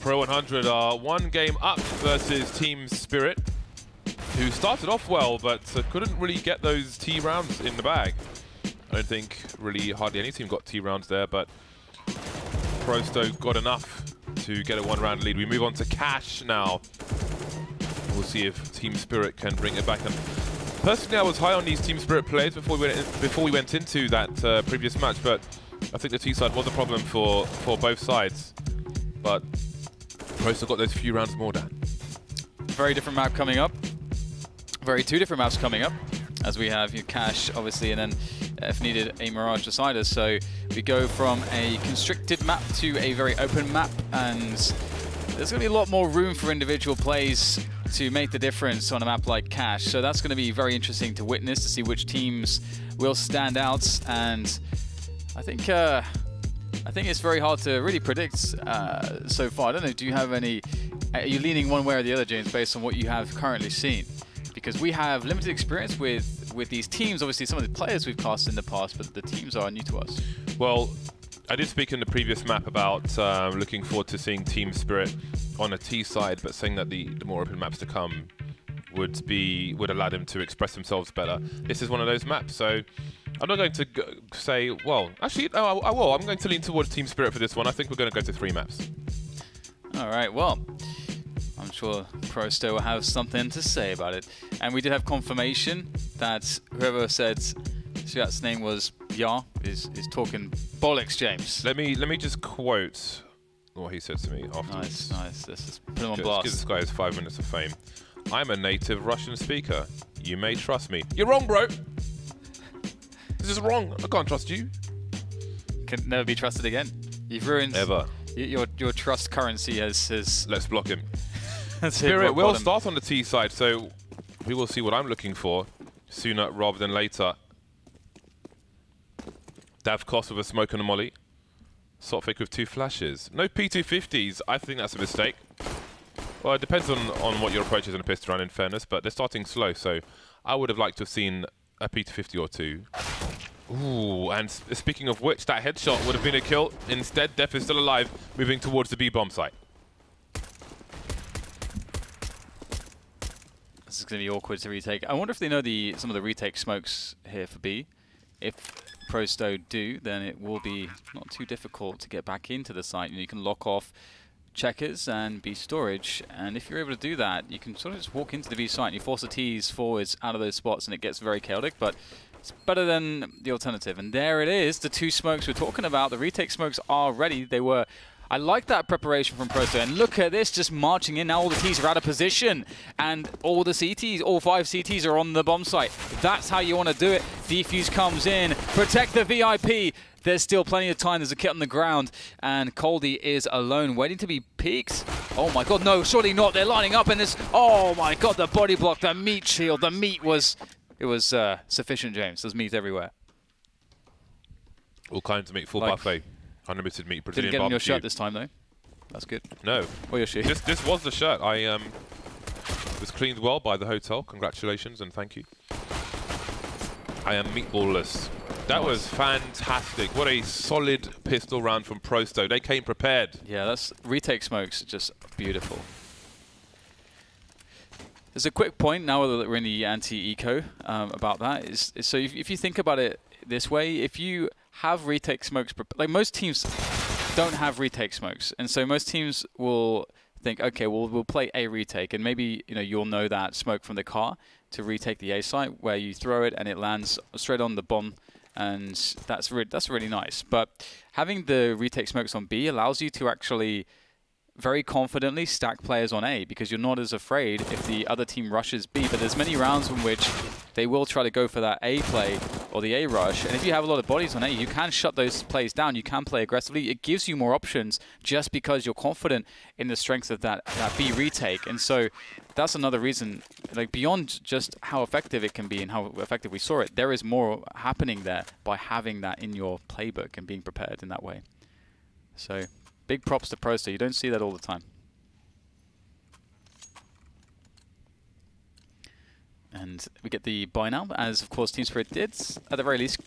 Pro100 are one game up versus Team Spirit, who started off well, but couldn't really get those T rounds in the bag. I don't think really hardly any team got T rounds there, but Prosto got enough to get a one-round lead. We move on to Cash now. We'll see if Team Spirit can bring it back. And personally, I was high on these Team Spirit players before we went into that previous match, but I think the T side was a problem for both sides. But Prosto got those few rounds more, Dan. Very different map coming up. Two different maps coming up, as we have Cash, obviously, and then if needed, a Mirage Decider. So we go from a constricted map to a very open map, and there's going to be a lot more room for individual plays to make the difference on a map like Cash. So that's going to be very interesting to witness, to see which teams will stand out. And I think it's very hard to really predict so far. I don't know, do you have any, are you leaning one way or the other, James, based on what you have currently seen? Because we have limited experience with these teams. Obviously, some of the players we've cast in the past, but the teams are new to us. Well, I did speak in the previous map about looking forward to seeing Team Spirit on a T side, but saying that the more open maps to come would allow them to express themselves better. This is one of those maps, so I'm not going to say, well, actually, no, I will. I'm going to lean towards Team Spirit for this one. I think we're going to go to 3 maps. All right, well, I'm sure Prosto will have something to say about it. And we did have confirmation that whoever said Sviat's name was Ya is talking bollocks, James. Let me just quote what he said to me afterwards. Nice. Let's just put him on blast. Give this guy his 5 minutes of fame. I'm a native Russian speaker. You may trust me. You're wrong, bro. This is wrong. I can't trust you. Can never be trusted again. You've ruined your trust currency has. Let's block him. Spirit will start on the T side, so we will see what I'm looking for sooner rather than later. Dav Koss with a smoke and a molly. Sotfik with 2 flashes. No P250s. I think that's a mistake. Well, it depends on what your approach is in a pistol round, in fairness, but they're starting slow, so I would have liked to have seen a P250 or 2. Ooh, and speaking of which, that headshot would have been a kill. Instead, Def is still alive, moving towards the B-bomb site. This is going to be awkward to retake. I wonder if they know some of the retake smokes here for B. If Prosto do, then it will be not too difficult to get back into the site. You can lock off checkers and B storage, and if you're able to do that, you can sort of just walk into the B site and you force the T's forwards out of those spots, and it gets very chaotic, but it's better than the alternative. And there it is, the 2 smokes we're talking about. The retake smokes are ready. I like that preparation from Prosto, and look at this, just marching in. Now all the T's are out of position, and all the CTs, all 5 CTs are on the bomb site. That's how you want to do it. Defuse comes in, protect the VIP. There's still plenty of time. There's a kit on the ground, and Coldy is alone, waiting to be peeked. Oh my god, no, surely not. They're lining up, and this, oh my god, the body block, the meat shield, the meat was, it was sufficient, James. There's meat everywhere. All kinds of meat, full buffet. Unlimited meat, Brazilian barbecue. Didn't get on your shirt this time, though. That's good. No. Or your shoe. This was the shirt. I was cleaned well by the hotel. Congratulations and thank you. I am meatballless. That was fantastic. What a solid pistol round from Prosto. They came prepared. Yeah, that's retake smokes. Just beautiful. There's a quick point now that we're in the anti-eco about that. So if you think about it this way, if you have retake smokes, like most teams don't have retake smokes, and so most teams will think, okay, well, we'll play a retake, and maybe you'll know that smoke from the car to retake the A site, where you throw it and it lands straight on the bomb, and that's really nice. But having the retake smokes on B allows you to actually very confidently stack players on A, because you're not as afraid if the other team rushes B. But there's many rounds in which they will try to go for that A play or the A rush, and if you have a lot of bodies on A, you can shut those plays down. You can play aggressively. It gives you more options just because you're confident in the strength of that B retake. And so that's another reason, like beyond just how effective it can be and how effective we saw it, there is more happening there by having that in your playbook and being prepared in that way. So big props to Prosto. You don't see that all the time. And we get the buy now, as of course Team Spirit did, at the very least,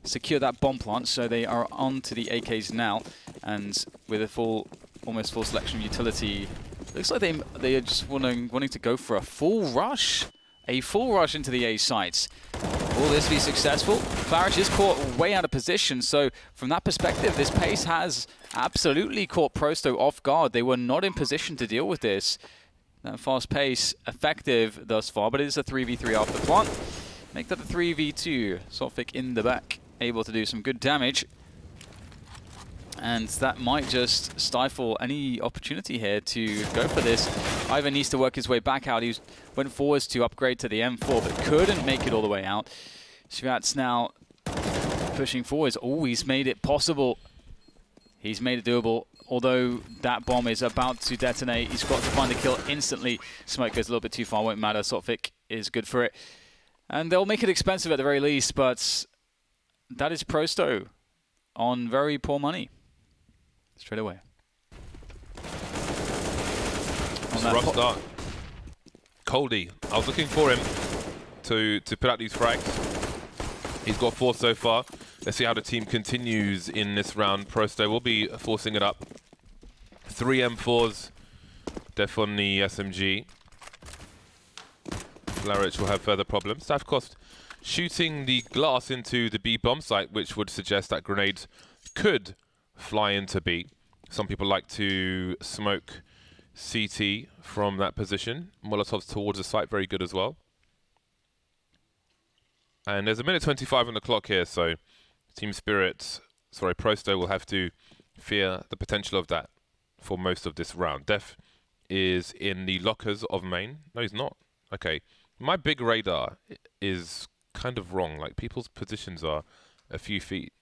secure that bomb plant. So they are on to the AKs now, and with a full almost full selection utility. Looks like they are just wanting to go for a full rush. A full rush into the A sites. Will this be successful? Claridge is caught way out of position, so from that perspective, this pace has absolutely caught Prosto off guard. They were not in position to deal with this. That fast pace, effective thus far, but it is a 3v3 after plant. Make that a 3v2. Sophic in the back, able to do some good damage. And that might just stifle any opportunity here to go for this. Ivan needs to work his way back out. He went forwards to upgrade to the M4, but couldn't make it all the way out. Sviat's now pushing forwards. Oh, he's made it possible. He's made it doable. Although that bomb is about to detonate, he's got to find a kill instantly. Smoke goes a little bit too far, won't matter. Sophic is good for it. And they'll make it expensive at the very least, but that is Prosto on very poor money. Straight away. It's a rough start. Coldy, I was looking for him to put out these frags. He's got 4 so far. Let's see how the team continues in this round. Prosto will be forcing it up. 3 M4s. Def on the SMG. Claridge will have further problems. Stavkost shooting the glass into the B bomb site, which would suggest that grenades could fly into B. Some people like to smoke CT from that position. Molotovs towards the site, very good as well. And there's a minute 25 on the clock here, so Team Spirit, sorry, Prosto will have to fear the potential of that for most of this round. Def is in the lockers of main. No, he's not. Okay. My big radar is kind of wrong. Like, people's positions are a few feet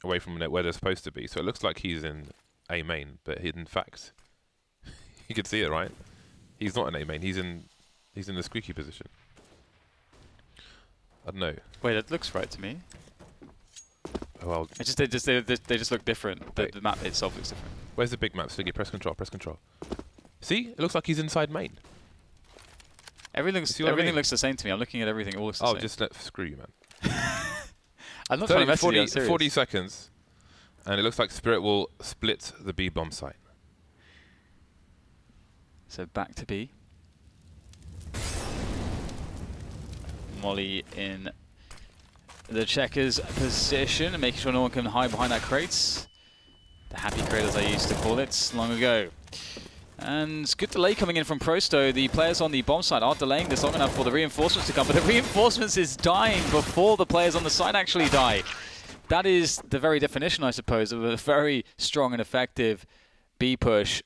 away from where they're supposed to be. So it looks like he's in A main, but in fact, you can see it, right? He's not in A main. He's in the squeaky position. I don't know. Wait, that looks right to me. Oh, well, They just look different. The map itself looks different. Where's the big map? Swiggy, press control, press control. See? It looks like he's inside main. Everything looks the same to me. I'm looking at everything. It all looks the same. Oh, just screw you, man. I'm not trying to mess with you. I'm serious. 40 seconds. And it looks like Spirit will split the B bomb site. So back to B. Molly in the checkers position, making sure no one can hide behind that crates. The happy crate, as I used to call it long ago. And good delay coming in from Prosto. The players on the bomb site are delaying this long enough for the reinforcements to come, but the reinforcements is dying before the players on the site actually die. That is the very definition, I suppose, of a very strong and effective B push.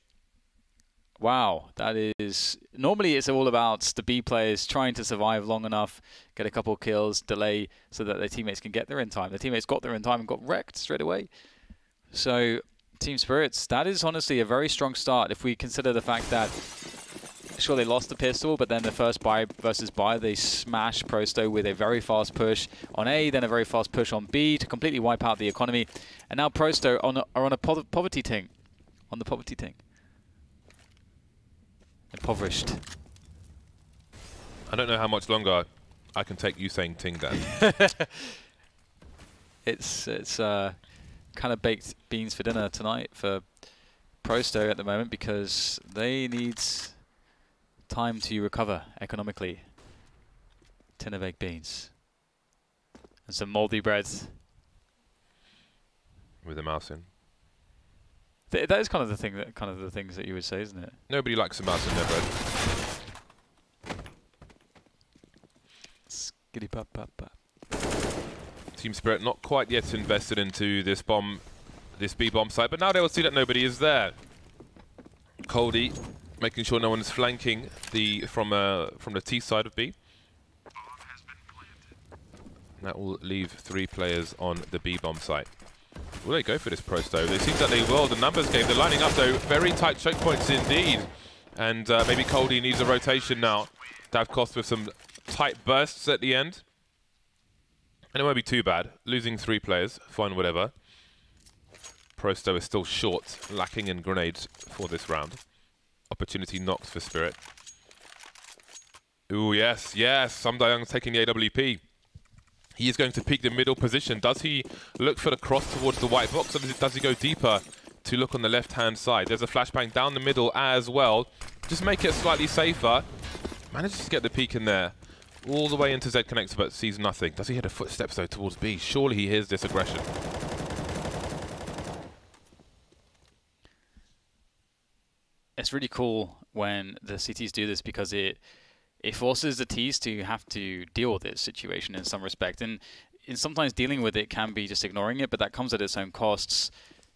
Wow, that is... Normally it's all about the B players trying to survive long enough, get a couple kills, delay, so that their teammates can get there in time. Their teammates got there in time and got wrecked straight away. So, Team Spirits, that is honestly a very strong start if we consider the fact that, sure, they lost the pistol, but then the first buy versus buy, they smashed Prosto with a very fast push on A, then a very fast push on B to completely wipe out the economy. And now Prosto are on a poverty ting. On the poverty ting. Impoverished. I don't know how much longer I can take you saying ting, Dan. It's kind of baked beans for dinner tonight for Prosto at the moment because they need time to recover economically. Tin of baked beans and some moldy bread With a mouse in. That is kind of the things that you would say, isn't it? Nobody likes a mouse in their bread. Skitty pop pop pop. Team Spirit not quite yet invested into this B bomb site, but now they will see that nobody is there. Coldy making sure no one is flanking from the T side of B. And that will leave 3 players on the B bomb site. Will they go for this Prosto? It seems that they will. The numbers game, they're lining up though. Very tight choke points indeed. And maybe Coldy needs a rotation now. Davkost with some tight bursts at the end. And it won't be too bad. Losing 3 players, fine, whatever. Prosto is still short, lacking in grenades for this round. Opportunity knocks for Spirit. Ooh, yes, yes. Samdayang's taking the AWP. He is going to peek the middle position. Does he look for the cross towards the white box, or does he go deeper to look on the left-hand side. There's a flashbang down the middle as well. Just make it slightly safer. Manages to get the peek in there. All the way into Z connector, but sees nothing. Does he hear the footsteps, though, towards B? Surely he hears this aggression. It's really cool when the CTs do this because it forces the Ts to have to deal with this situation in some respect. And sometimes dealing with it can be just ignoring it, but that comes at its own costs.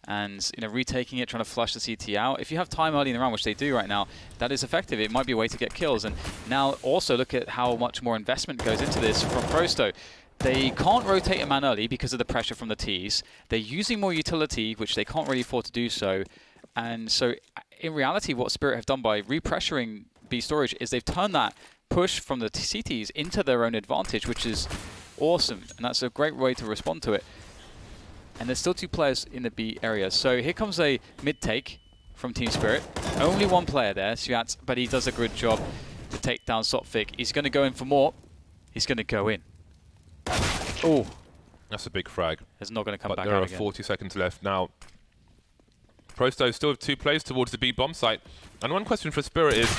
And retaking it, trying to flush the CT out. If you have time early in the round, which they do right now, that is effective. It might be a way to get kills. And now also look at how much more investment goes into this from Prosto. They can't rotate a man early because of the pressure from the Ts. They're using more utility, which they can't really afford to do so. And so in reality, what Spirit have done by repressuring B storage is they've turned that push from the CTs into their own advantage, which is awesome. And that's a great way to respond to it. And there's still 2 players in the B area. So here comes a mid-take from Team Spirit. Only 1 player there, Suyat, but he does a good job to take down Sotfik. He's going to go in for more. He's going to go in. Oh. That's a big frag. It's not going to come back out again. There again. are 40 seconds left now. Prosto still have 2 players towards the B bomb site. And one question for Spirit is,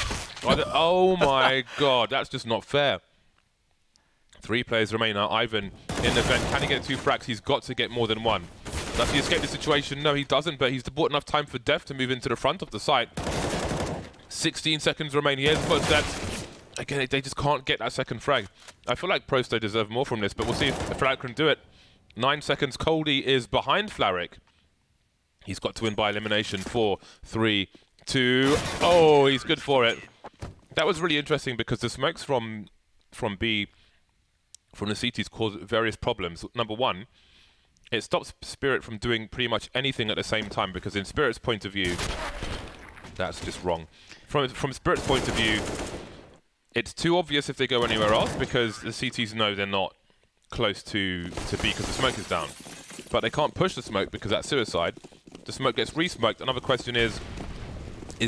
oh my god, that's just not fair. 3 players remain now. Ivan in the vent. Can he get 2 frags? He's got to get more than 1. Does he escape the situation? No, he doesn't, but he's bought enough time for Def to move into the front of the site. 16 seconds remain. Here's footsteps. Again, they just can't get that second frag. I feel like Prosto deserve more from this, but we'll see if Flaric can do it. 9 seconds. Coldy is behind Flaric. He's got to win by elimination. 4, 3, 2. Oh, he's good for it. That was really interesting because the smokes from B, from the CTs, cause various problems. Number 1, it stops Spirit from doing pretty much anything at the same time because in Spirit's point of view, that's just wrong. From Spirit's point of view, it's too obvious if they go anywhere else because the CTs know they're not close to B because the smoke is down. But they can't push the smoke because that's suicide. The smoke gets re-smoked. Another question is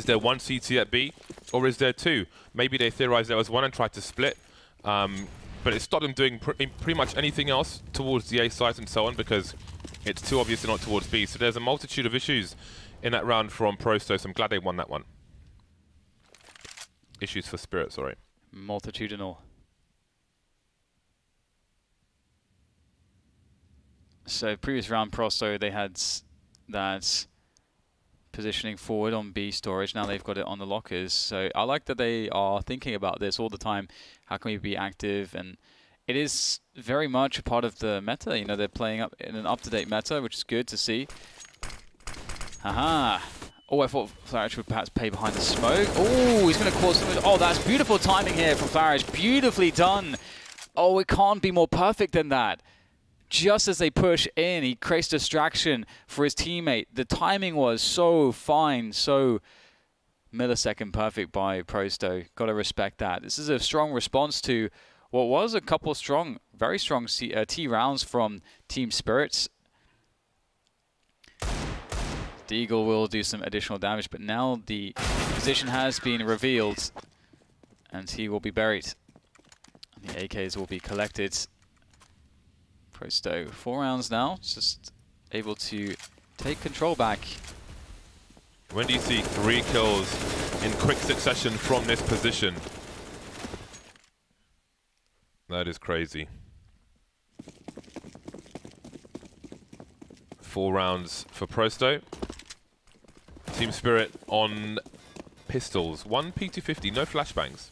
there 1 CT at B or is there 2? Maybe they theorized there was 1 and tried to split. But it stopped them doing pretty much anything else towards the A site and so on because it's too obvious they're not towards B. So there's a multitude of issues in that round from Prosto, so I'm glad they won that one. Issues for Spirit, sorry. Multitudinal. So previous round Prosto, they had that positioning forward on B storage. Now they've got it on the lockers. So I like that they are thinking about this all the time. How can we be active? And it is very much a part of the meta. They're playing up in an up-to-date meta, which is good to see. Haha. Oh, I thought Flaric would perhaps pay behind the smoke. Oh, he's going to cause some... Oh, that's beautiful timing here from Flaric. Beautifully done. Oh, it can't be more perfect than that. Just as they push in, he creates distraction for his teammate. The timing was so fine, so millisecond perfect by Prosto. Got to respect that. This is a strong response to what was a couple strong, very strong T rounds from Team Spirits. Deagle will do some additional damage, but now the position has been revealed and he will be buried. And the AKs will be collected. Prosto, 4 rounds now, just able to take control back. When do you see 3 kills in quick succession from this position? That is crazy. 4 rounds for Prosto. Team Spirit on pistols. 1 P250, no flashbangs.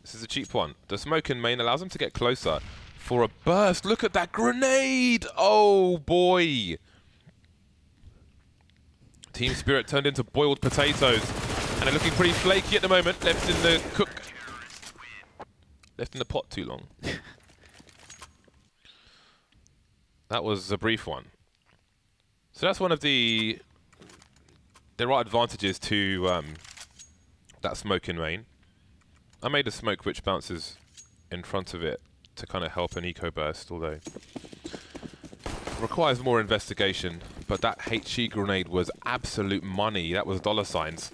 This is a cheap one. The smoke in main allows them to get closer for a burst. Look at that grenade! Oh boy! Team Spirit turned into boiled potatoes and they're looking pretty flaky at the moment. Left in the cook. Left in the pot too long. That was a brief one. So that's one of the... There are advantages to that smoke in main. I made a smoke which bounces in front of it to kind of help an eco burst, although requires more investigation. But that HE grenade was absolute money. That was dollar signs.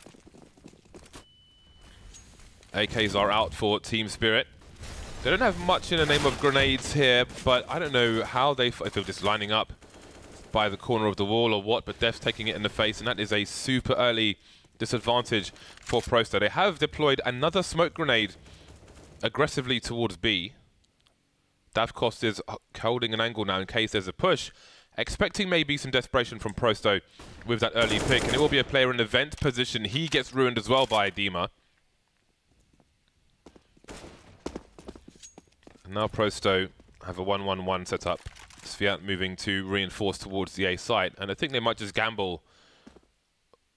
AKs are out for Team Spirit. They don't have much in the name of grenades here, but I don't know how if they're just lining up by the corner of the wall or what, but Def's taking it in the face, and that is a super early disadvantage for Prosto. They have deployed another smoke grenade aggressively towards B. Davkost is holding an angle now in case there's a push, expecting maybe some desperation from Prosto with that early pick, and it will be a player in the vent position. He gets ruined as well by Dima. And now Prosto have a 1-1-1 set up. FACEIT moving to reinforce towards the A site, and I think they might just gamble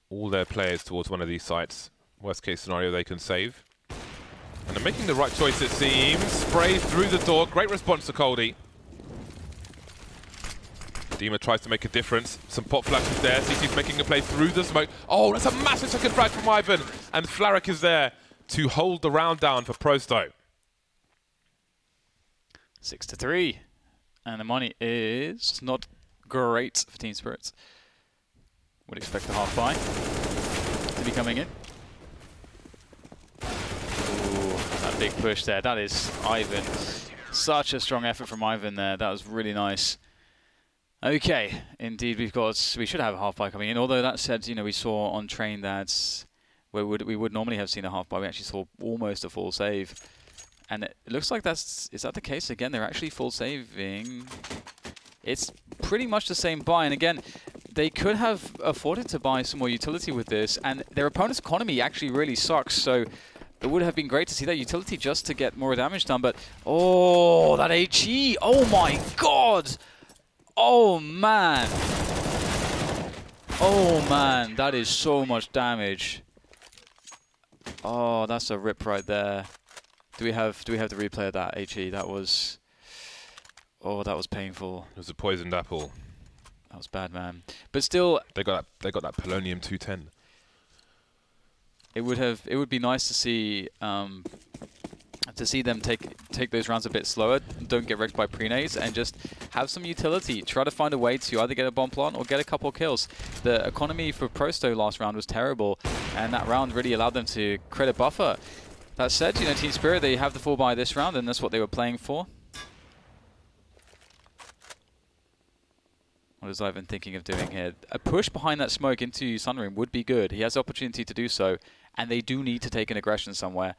all their players towards one of these sites. Worst case scenario, they can save. And they're making the right choice, it seems. Spray through the door. Great response to Coldy. Dima tries to make a difference. Some pop flashes there. CT's making a play through the smoke. Oh, that's a massive second frag from Ivan. And Flarik is there to hold the round down for Prosto. 6-3. And the money is not great for Team Spirits. Would expect the half buy to be coming in. Ooh, that big push there. That is Ivan. Such a strong effort from Ivan there. That was really nice. Okay, indeed we should have a half buy coming in. Although that said, you know, we saw on train that we would normally have seen a half buy. We actually saw almost a full save. And it looks like is that the case again? They're actually full saving. It's pretty much the same buy, and again, they could have afforded to buy some more utility with this, and their opponent's economy actually really sucks, so it would have been great to see that utility just to get more damage done, but oh, that HE! Oh my god! Oh man! Oh man, that is so much damage. Oh, that's a rip right there. Do we have the replay of that HE? That was, oh, that was painful. It was a poisoned apple. That was bad, man. But still, they got that polonium 210. It would be nice to see them take those rounds a bit slower, don't get wrecked by pre-nades, and just have some utility. Try to find a way to either get a bomb plant or get a couple kills. The economy for Prosto last round was terrible, and that round really allowed them to create a buffer. That said, you know, Team Spirit, they have the full buy this round, and that's what they were playing for. What is Ivan thinking of doing here? A push behind that smoke into Sunroom would be good. He has the opportunity to do so, and they do need to take an aggression somewhere.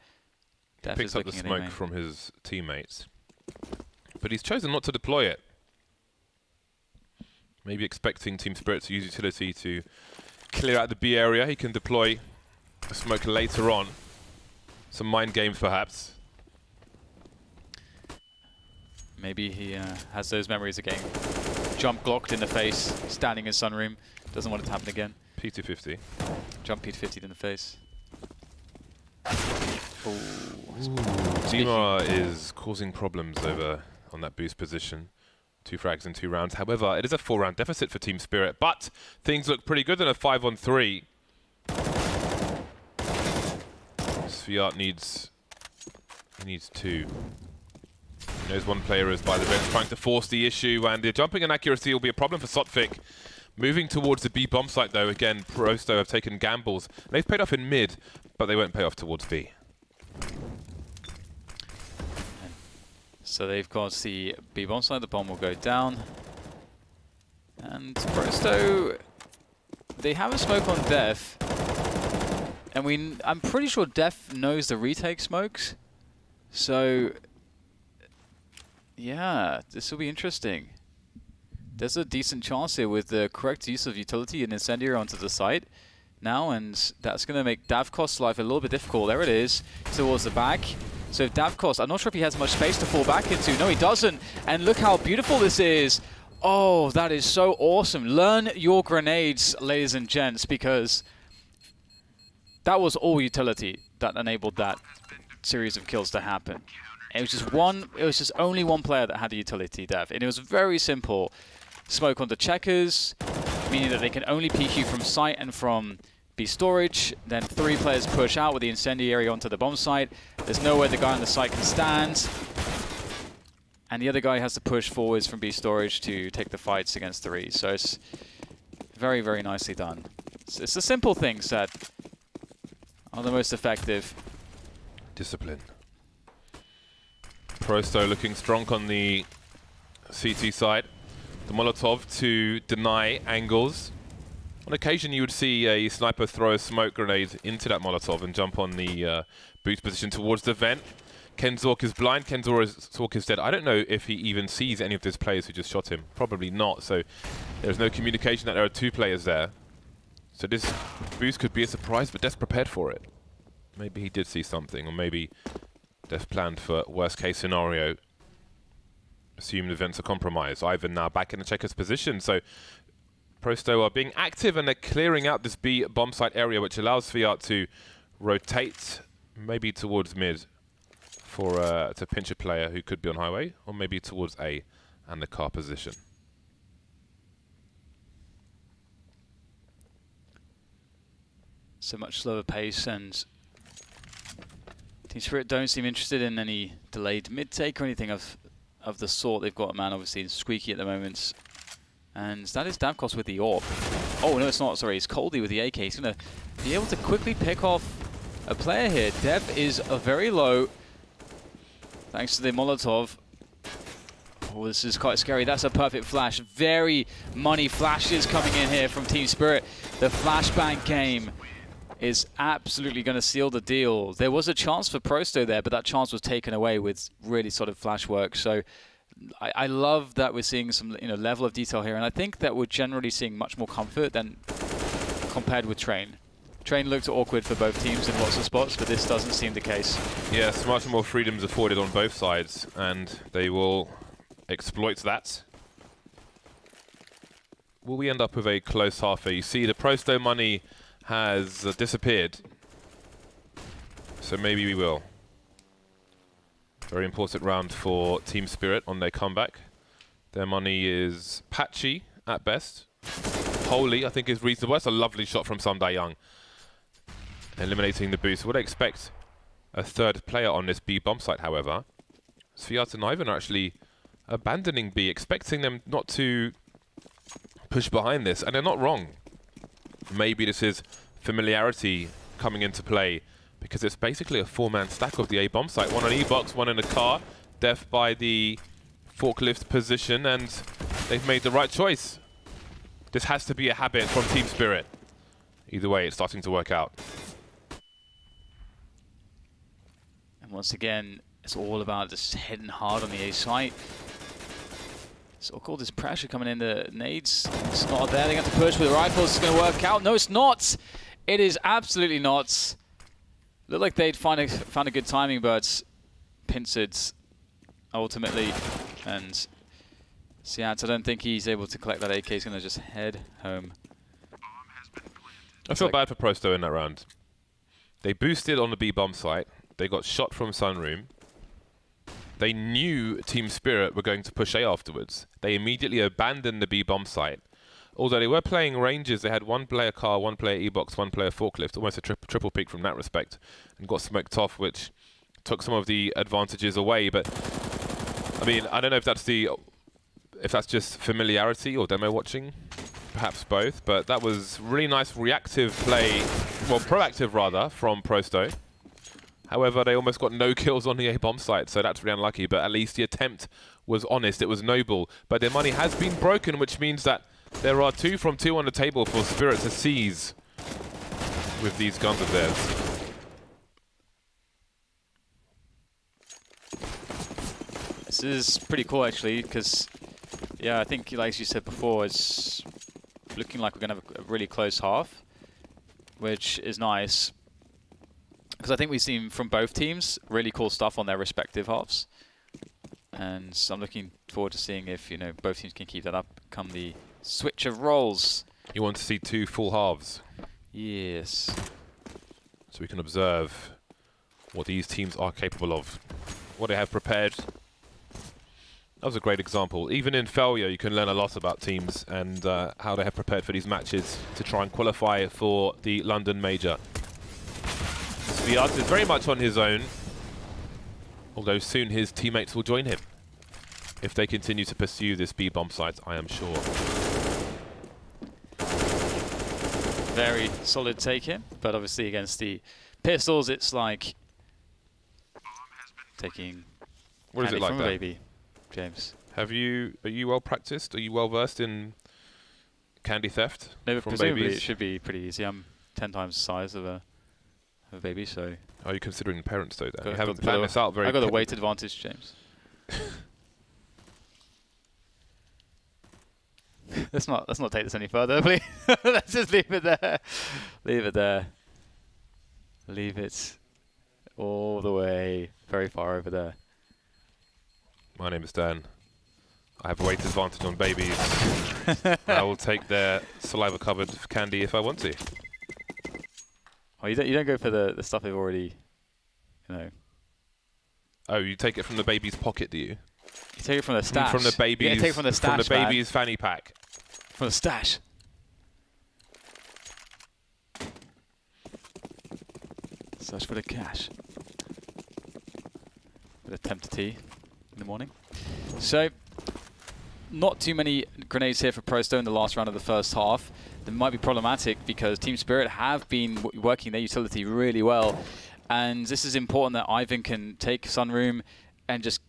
He picks up the smoke from his teammates, but he's chosen not to deploy it. Maybe expecting Team Spirit to use utility to clear out the B area. He can deploy the smoke later on. Some mind games, perhaps. Maybe he has those memories again. Jump glocked in the face, standing in Sunroom. Doesn't want it to happen again. P250. Jump P250 in the face. Dima is causing problems over on that boost position. 2 frags in 2 rounds. However, it is a 4-round deficit for Team Spirit, but things look pretty good in a 5-on-3. FACEIT needs 2. He knows one player is by the bench trying to force the issue, and the jumping inaccuracy will be a problem for Sotfik. Moving towards the B bomb site though, again, Prosto have taken gambles. They've paid off in mid, but they won't pay off towards B. So they've got the B bomb site, the bomb will go down. And Prosto, they have a smoke on Def. And I'm pretty sure Def knows the retake smokes. So, yeah, this will be interesting. There's a decent chance here with the correct use of utility and incendiary onto the site now, and that's going to make Davkost's life a little bit difficult. There it is, towards the back. So if Davkost, I'm not sure if he has much space to fall back into. No, he doesn't. And look how beautiful this is. Oh, that is so awesome. Learn your grenades, ladies and gents, because that was all utility that enabled that series of kills to happen. It was just only one player that had the utility, Dev, and it was very simple. Smoke onto checkers, meaning that they can only PQ from site and from B storage. Then 3 players push out with the incendiary onto the bomb site. There's nowhere the guy on the site can stand. And the other guy has to push forwards from B storage to take the fights against 3. So it's very, very nicely done. It's the simple things that are the most effective. Discipline. Prosto looking strong on the CT side. the Molotov to deny angles. On occasion, you would see a sniper throw a smoke grenade into that Molotov and jump on the boost position towards the vent. Kenzork is blind. Kenzork is dead. I don't know if he even sees any of these players who just shot him. Probably not. So there's no communication that there are 2 players there. So this boost could be a surprise, but Def prepared for it. Maybe he did see something, or maybe Def planned for worst case scenario. Assume the vents are compromised. Ivan now back in the checker's position. So Prosto are being active and they're clearing out this B bomb site area, which allows FACEIT to rotate maybe towards mid for to pinch a player who could be on highway, or maybe towards A and the car position. So much slower pace, and Team Spirit don't seem interested in any delayed mid take or anything of the sort. They've got a man obviously in Squeaky at the moment. And that is Davkos with the AWP. Oh, no, it's not. Sorry, it's Coldy with the AK. He's going to be able to quickly pick off a player here. Dev is very low, thanks to the Molotov. Oh, this is quite scary. That's a perfect flash. Very money flashes coming in here from Team Spirit. The flashbang game is absolutely going to seal the deal. There was a chance for Prosto there, but that chance was taken away with really solid flash work. So I love that we're seeing some level of detail here, and I think that we're generally seeing much more comfort than compared with Train. Train looked awkward for both teams in lots of spots, but this doesn't seem the case. Yes, much more freedoms afforded on both sides, and they will exploit that. Will we end up with a close half here? You see the Prosto money has disappeared, so maybe we will. Very important round for Team Spirit on their comeback. Their money is patchy at best. Holy, I think, is reasonable. That's a lovely shot from Sundai Young, eliminating the boost. Would I expect a 3rd player on this B bomb site, however? FACEIT and Ivan are actually abandoning B, expecting them not to push behind this, and they're not wrong. Maybe this is familiarity coming into play, because it's basically a 4-man stack of the A bomb site. One on E-box, one in the car. Def by the forklift position, and they've made the right choice. This has to be a habit from Team Spirit. Either way, it's starting to work out. And once again, it's all about just hitting hard on the A site. So all this pressure coming in, the nades, it's not there. They got to push with the rifles. It's going to work out. No, it's not. It is absolutely not. Looked like they'd found a good timing, but pincered ultimately. And FACEIT, I don't think he's able to collect that AK. He's going to just head home. I feel bad for Prosto in that round. They boosted on the B bomb site. They got shot from Sunroom. They knew Team Spirit were going to push A afterwards. They immediately abandoned the B bomb site. Although they were playing ranges, they had 1 player car, 1 player E-box, 1 player forklift, almost a triple peak from that respect, and got smoked off, which took some of the advantages away. But I mean, I don't know if that's just familiarity or demo watching, perhaps both. But that was really nice reactive play, well, proactive rather, from Prosto. However, they almost got no kills on the A bomb site, so that's really unlucky. But at least the attempt was honest, it was noble. But their money has been broken, which means that there are 2 from 2 on the table for Spirit to seize with these guns of theirs. This is pretty cool, actually, because, yeah, I think, like you said before, it's looking like we're going to have a really close half, which is nice. Because I think we've seen from both teams really cool stuff on their respective halves. And so I'm looking forward to seeing if, both teams can keep that up come the switch of roles. You want to see 2 full halves? Yes. So we can observe what these teams are capable of, what they have prepared. That was a great example. Even in failure, you can learn a lot about teams and how they have prepared for these matches to try and qualify for the London Major. FACEIT is very much on his own, although soon his teammates will join him if they continue to pursue this B bomb site, I am sure. Very solid take here, but obviously against the pistols, it's like taking what is it like from that? a baby, James. Are you well practiced? Are you well versed in candy theft No, from presumably babies? it should be pretty easy. I'm 10 times the size of a baby, so. Are you considering parents though? Dan? You Got haven't planned this out very. I got the weight advantage, James. let's not take this any further, please. Let's just leave it there. Leave it there. Leave it all the way very far over there. My name is Dan. I have a weight advantage on babies. I will take their saliva-covered candy if I want to. Oh, you don't go for the stuff they've already, you know. Oh, you take it from the baby's pocket, do you? You take it from the stash. From the baby's. Yeah, take it from the stash. From the baby's fanny pack. From the stash. Search for the cash. Bit of tempter tea in the morning. So, not too many grenades here for Prosto in the last round of the first half. That might be problematic because Team Spirit have been working their utility really well. And this is important that Ivan can take Sunroom and just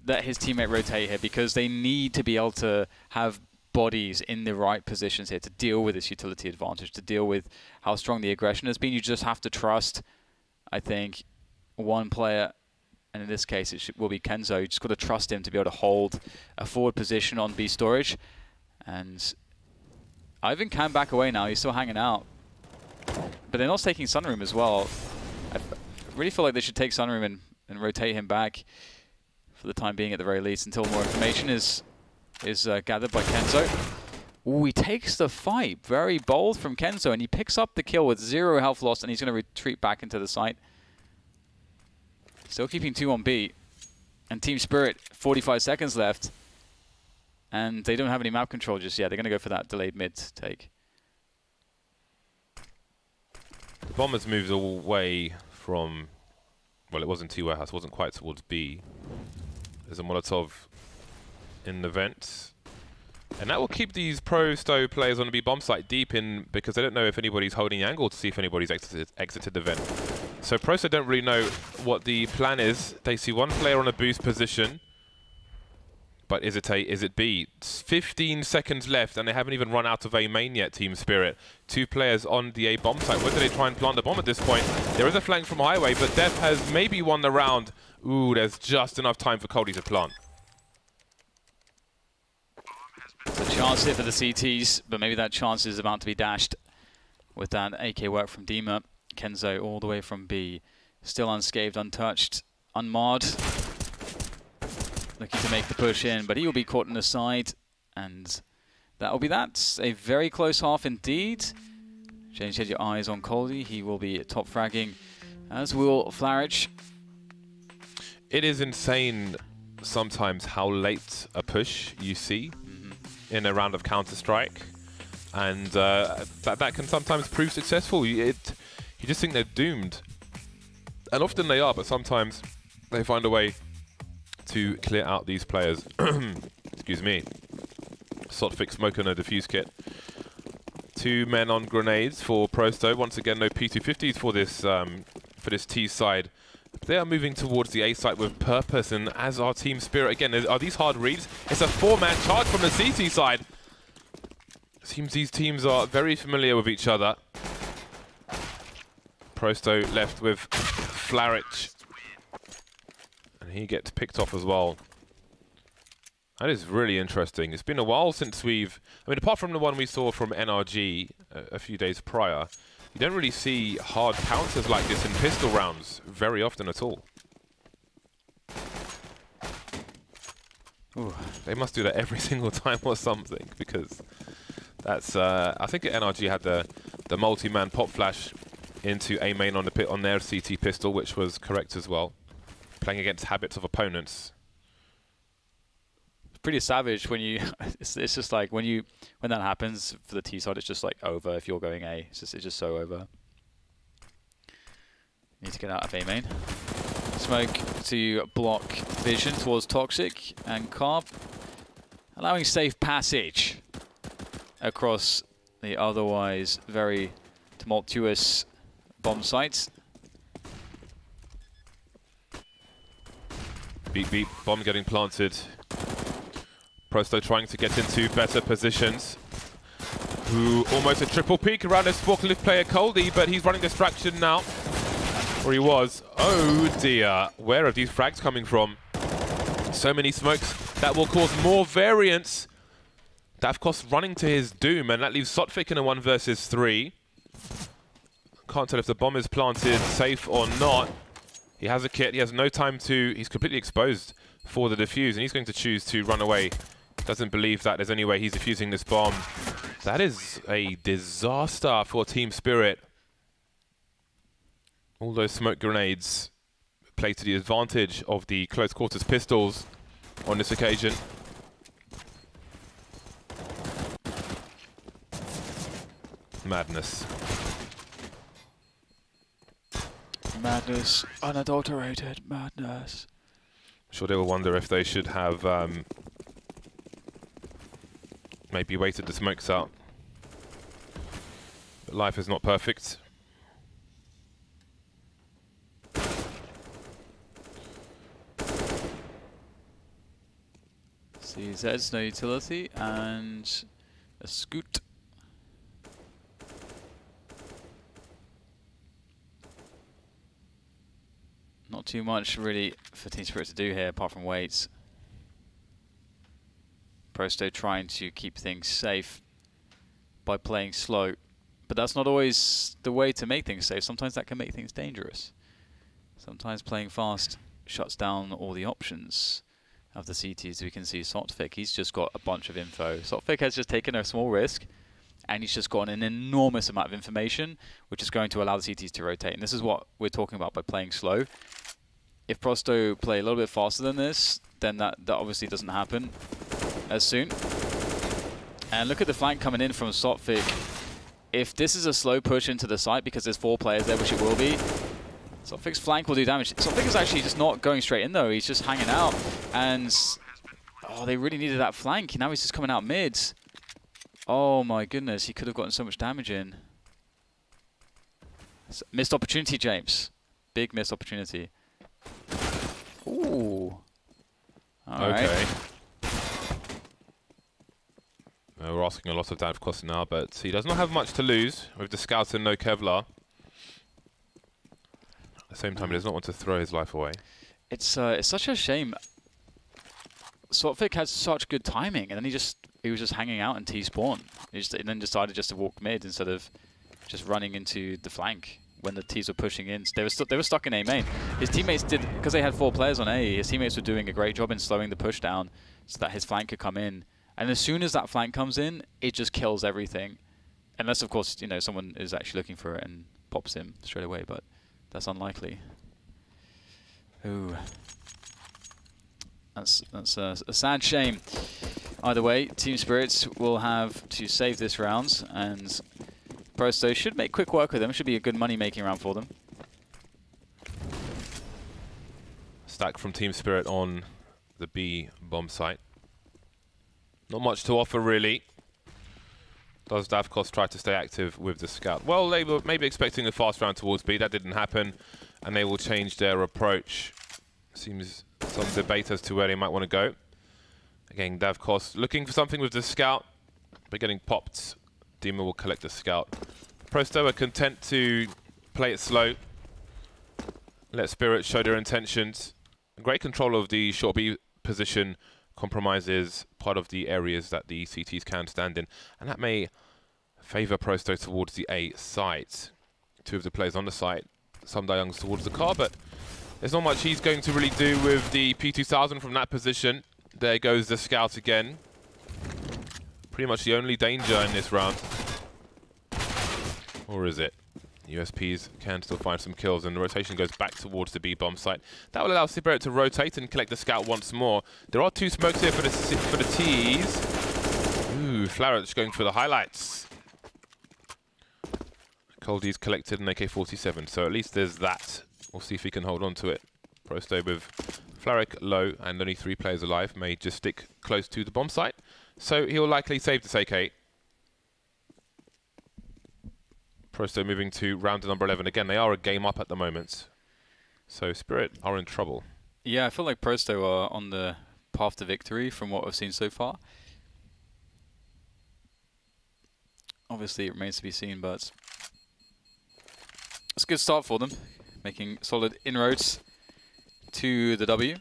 let his teammate rotate here because they need to be able to have bodies in the right positions here to deal with this utility advantage, to deal with how strong the aggression has been. You just have to trust, I think, one player, and in this case it will be Kenzo. You just got to trust him to be able to hold a forward position on B storage. And Ivan can back away now. He's still hanging out. But they're not taking Sunroom as well. I really feel like they should take Sunroom and rotate him back for the time being at the very least until more information is gathered by Kenzo. Ooh, he takes the fight. Very bold from Kenzo, and he picks up the kill with 0 health lost, and he's going to retreat back into the site. Still keeping 2 on B. And Team Spirit, 45 seconds left. And they don't have any map control just yet. They're going to go for that delayed mid take. The Bombers moved away from, well, it wasn't T warehouse, it wasn't quite towards B. There's a Molotov in the vent. And that will keep these Prosto players on the B bomb site deep in because they don't know if anybody's holding the angle to see if anybody's exited the vent. So Prosto don't really know what the plan is. They see one player on a boost position. But is it A, is it B? 15 seconds left, and they haven't even run out of A main yet, Team Spirit. 2 players on the A bomb site. Whether they try and plant the bomb at this point. There is a flank from Highway, but Def has maybe won the round. Ooh, there's just enough time for Cody to plant. There's a chance here for the CTs, but maybe that chance is about to be dashed with that AK work from Dima. Kenzo all the way from B. Still unscathed, untouched, unmarred. Looking to make the push in, but he will be caught in the side, and that will be that. A very close half indeed. James, had your eyes on Coldy. He will be top fragging, as will Flarage. It is insane sometimes how late a push you see in a round of Counter-Strike, and that can sometimes prove successful. You just think they're doomed, and often they are, but sometimes they find a way to clear out these players. Excuse me. Sotfix smoke on a defuse kit. 2 men on grenades for Prosto. Once again, no P250s for this T side. They are moving towards the A site with purpose, and as our Team Spirit again, are these hard reads? It's a 4-man charge from the CT side. Seems these teams are very familiar with each other. Prosto left with Flarich. And he gets picked off as well. That is really interesting. It's been a while since apart from the one we saw from NRG a few days prior, you don't really see hard counters like this in pistol rounds very often at all. Ooh, they must do that every single time or something, because that's I think NRG had the multi-man pop flash into A main on their CT pistol, which was correct as well. Playing against habits of opponents. Pretty savage when you. It's just like when that happens for the T side, it's just like over. If you're going A, it's just so over. Need to get out of A main. Smoke to block vision towards Toxic and Carb, allowing safe passage across the otherwise very tumultuous bomb sites. Beep beep, bomb getting planted. Prosto trying to get into better positions. Ooh, almost a triple peek around his forklift player Coldy, but he's running distraction now. Or he was. Oh dear, where are these frags coming from? So many smokes, that will cause more variance. Davkos running to his doom, and that leaves Sotfik in a 1 versus 3. Can't tell if the bomb is planted safe or not. He has a kit, he has no time to... He's completely exposed for the defuse, and he's going to choose to run away. Doesn't believe that there's any way he's defusing this bomb. That is a disaster for Team Spirit. All those smoke grenades play to the advantage of the close quarters pistols on this occasion. Madness. Madness. Unadulterated madness. I'm sure they will wonder if they should have maybe waited the smokes out. But life is not perfect. CZ's no utility and a scoot. Not too much really for Team Spirit to do here apart from weights. Prosto trying to keep things safe by playing slow, but that's not always the way to make things safe. Sometimes that can make things dangerous. Sometimes playing fast shuts down all the options of the CTs. We can see Sotfik, he's just got a bunch of info. Sotfik has just taken a small risk, and he's just got an enormous amount of information, which is going to allow the CTs to rotate. And this is what we're talking about by playing slow. If Prosto play a little bit faster than this, then that obviously doesn't happen as soon. And look at the flank coming in from Sotfik. If this is a slow push into the site, because there's 4 players there, which it will be, Sotfik's flank will do damage. Sotfik is actually just not going straight in though, he's just hanging out. And, oh, they really needed that flank. Now he's just coming out mid. Oh my goodness, he could have gotten so much damage in. Missed opportunity, James. Big missed opportunity. Ooh. All right. We're asking a lot of Davkos now, but he does not have much to lose with the scouts and no Kevlar. At the same time, he does not want to throw his life away. It's such a shame. Sotfik had such good timing, and then he was just hanging out in T-spawn. He then decided just to walk mid instead of just running into the flank when the Ts were pushing in. They were stuck in A main. His teammates did, because they had 4 players on A, his teammates were doing a great job in slowing the push down so that his flank could come in. And as soon as that flank comes in, it just kills everything. Unless, of course, you know, someone is actually looking for it and pops him straight away, but that's unlikely. Ooh. That's a sad shame. Either way, Team Spirits will have to save this round, and Prosto should make quick work with them. Should be a good money-making round for them. Stack from Team Spirit on the B bomb site. Not much to offer, really. Does Davkos try to stay active with the scout? Well, they were maybe expecting a fast round towards B. That didn't happen, and they will change their approach. Seems some debate as to where they might want to go. Again, Davkos looking for something with the scout, but getting popped. Demon will collect the scout. Prosto are content to play it slow. Let Spirit show their intentions. Great control of the short B position compromises part of the areas that the CTs can stand in, and that may favour Prosto towards the A site. 2 of the players on the site, some Dayungs towards the car, but there's not much he's going to really do with the P2000 from that position. There goes the scout again. Pretty much the only danger in this round. Or is it? USPs can still find some kills, and the rotation goes back towards the B bomb site. That will allow Spirit to rotate and collect the scout once more. There are 2 smokes here for the T's. Ooh, Flarich going for the highlights. Coldy's collected an AK-47, so at least there's that. We'll see if he can hold on to it. Prosto with Flaric low and only 3 players alive may just stick close to the bomb site, so he'll likely save this AK. Prosto moving to round number 11. Again, they are a game up at the moment, so Spirit are in trouble. Yeah, I feel like Prosto are on the path to victory from what we've seen so far. Obviously, it remains to be seen, but it's a good start for them, making solid inroads to the W.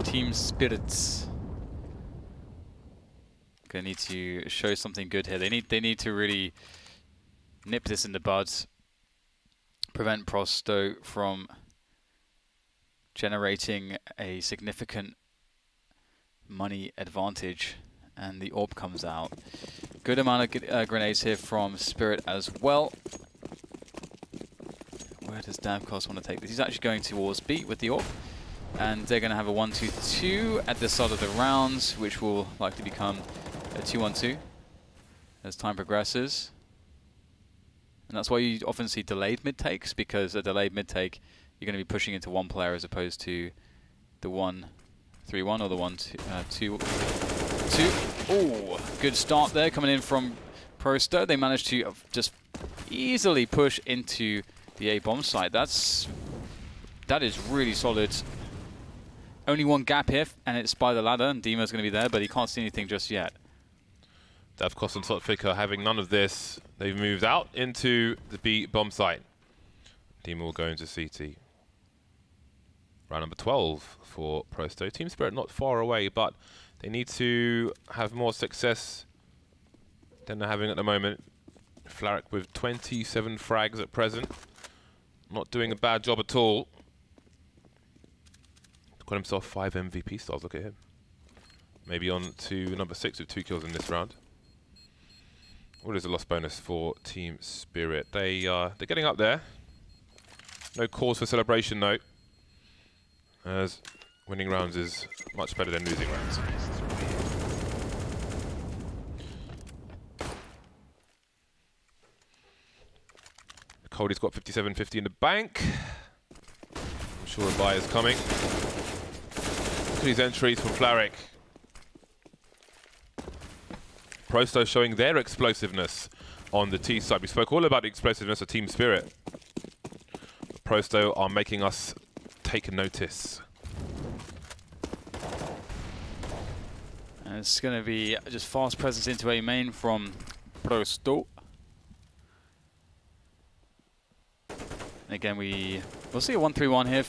Team Spirits gonna need to show something good here. They need to really nip this in the bud, prevent Prosto from generating a significant money advantage, and the orb comes out. Good amount of grenades here from Spirit as well. Where does Davkos want to take this? He's actually going towards B with the orb, and they're going to have a 1-2-2 at the start of the rounds, which will likely become a 2-1-2 as time progresses. And that's why you often see delayed mid-takes, because a delayed mid-take, you're going to be pushing into one player as opposed to the 1-3-1 or the 1-2-2. Oh, good start there coming in from Prosto. They managed to just easily push into the A bomb site. That is really solid. Only one gap here, and it's by the ladder, and Dima's going to be there, but he can't see anything just yet. Davkos and Totfik are having none of this. They've moved out into the B bomb site. Dima will go into CT. Round number 12 for Prosto. Team Spirit not far away, but they need to have more success than they're having at the moment. Flaric with 27 frags at present. Not doing a bad job at all. Got himself 5 MVP stars, look at him. Maybe on to number 6 with 2 kills in this round. What is a loss bonus for Team Spirit? They're getting up there. No cause for celebration though, as winning rounds is much better than losing rounds. Cody's got 57.50 in the bank. I'm sure a buy is coming. Look at these entries from Flaric. Prosto showing their explosiveness on the T side. We spoke all about the explosiveness of Team Spirit. But Prosto are making us take notice. And it's going to be just fast presence into A main from Prosto. And again, we'll see a 1-3-1 here.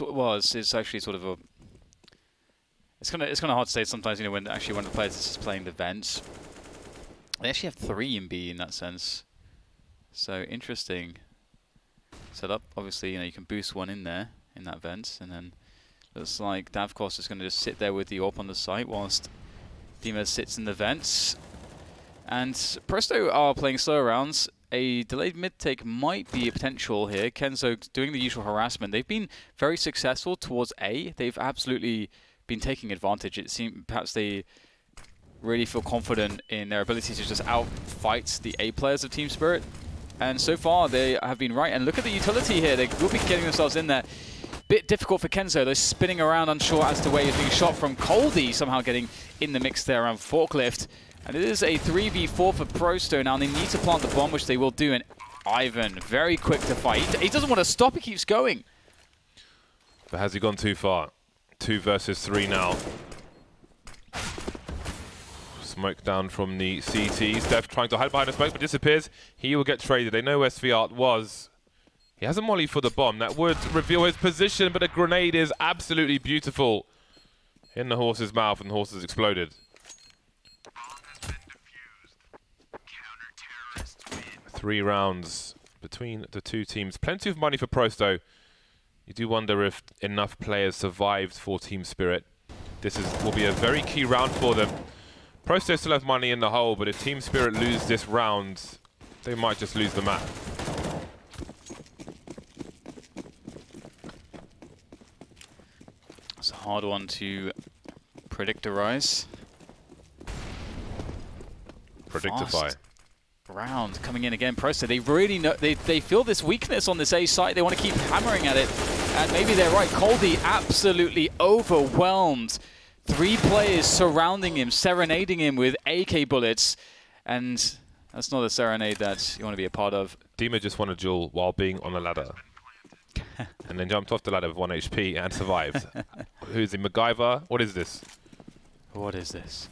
Well, it's actually sort of a. It's kind of hard to say sometimes, you know, when actually one of the players is playing the vents. They actually have 3 in B in that sense. So interesting setup. Obviously, you know, you can boost one in there in that vent, and then looks like Davkos is going to just sit there with the AWP on the site whilst Dima sits in the vents. And Prosto are playing slower rounds. A delayed mid-take might be a potential here. Kenzo doing the usual harassment. They've been very successful towards A. They've absolutely been taking advantage. It seems perhaps they really feel confident in their ability to just outfight the A players of Team Spirit. And so far, they have been right. And look at the utility here. They will be getting themselves in there. Bit difficult for Kenzo. They're spinning around, unsure as to where he's being shot from. Coldy somehow getting in the mix there around Forklift. And it is a 3v4 for Prosto now. And they need to plant the bomb, which they will do. And Ivan, very quick to fight. He doesn't want to stop. He keeps going. But has he gone too far? 2 versus 3 now. Smoke down from the CT. Steph trying to hide behind the smoke, but disappears. He will get traded. They know where FACEIT was. He has a molly for the bomb. That would reveal his position, but the grenade is absolutely beautiful in the horse's mouth, and the horse has exploded. 3 rounds between the 2 teams. Plenty of money for Prosto. You do wonder if enough players survived for Team Spirit. This will be a very key round for them. Prosto still have money in the hole, but if Team Spirit lose this round, they might just lose the map. It's a hard one to predictorize. Predictify. Round coming in again. Prosto, they really know, they feel this weakness on this A site. They want to keep hammering at it, and maybe they're right. Coldy absolutely overwhelmed. 3 players surrounding him, serenading him with AK bullets, and that's not a serenade that you want to be a part of. Dima just won a duel while being on a ladder. and then jumped off the ladder with 1 HP and survived. Who's the MacGyver? What is this? What is this?